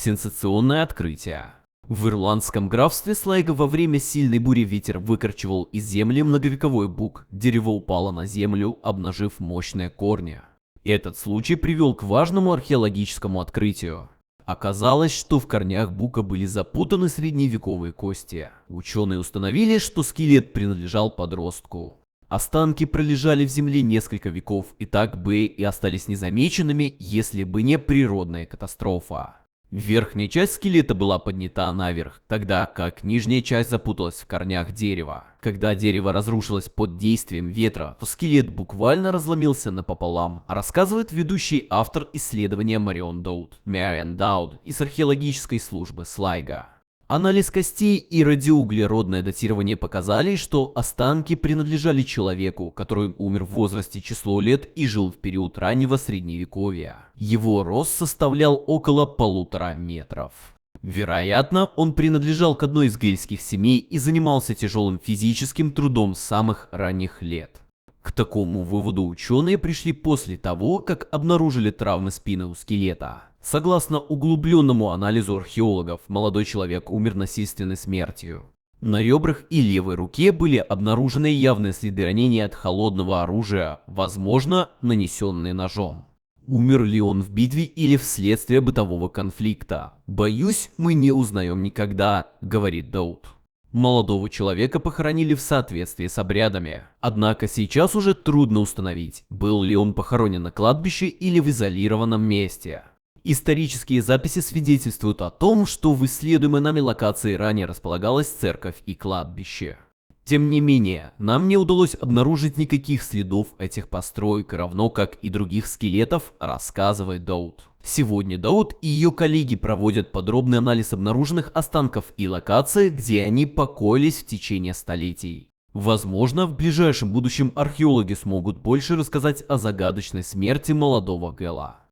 Сенсационное открытие. В ирландском графстве Слайго во время сильной бури ветер выкорчевал из земли многовековой бук. Дерево упало на землю, обнажив мощные корни. Этот случай привел к важному археологическому открытию. Оказалось, что в корнях бука были запутаны средневековые кости. Ученые установили, что скелет принадлежал подростку. Останки пролежали в земле несколько веков и так бы и остались незамеченными, если бы не природная катастрофа. Верхняя часть скелета была поднята наверх, тогда как нижняя часть запуталась в корнях дерева. Когда дерево разрушилось под действием ветра, то скелет буквально разломился напополам, рассказывает ведущий автор исследования Марион Дауд из археологической службы Слайго. Анализ костей и радиоуглеродное датирование показали, что останки принадлежали человеку, который умер в возрасте число лет и жил в период раннего средневековья. Его рост составлял около 1,5 метров. Вероятно, он принадлежал к одной из гельских семей и занимался тяжелым физическим трудом с самых ранних лет. К такому выводу ученые пришли после того, как обнаружили травмы спины у скелета. Согласно углубленному анализу археологов, молодой человек умер насильственной смертью. На ребрах и левой руке были обнаружены явные следы ранения от холодного оружия, возможно, нанесенные ножом. Умер ли он в битве или вследствие бытового конфликта? Боюсь, мы не узнаем никогда, говорит Дауд. Молодого человека похоронили в соответствии с обрядами. Однако сейчас уже трудно установить, был ли он похоронен на кладбище или в изолированном месте. Исторические записи свидетельствуют о том, что в исследуемой нами локации ранее располагалась церковь и кладбище. Тем не менее, нам не удалось обнаружить никаких следов этих построек, равно как и других скелетов, рассказывает Дауд. Сегодня Дауд и ее коллеги проводят подробный анализ обнаруженных останков и локаций, где они покоились в течение столетий. Возможно, в ближайшем будущем археологи смогут больше рассказать о загадочной смерти молодого Гэла.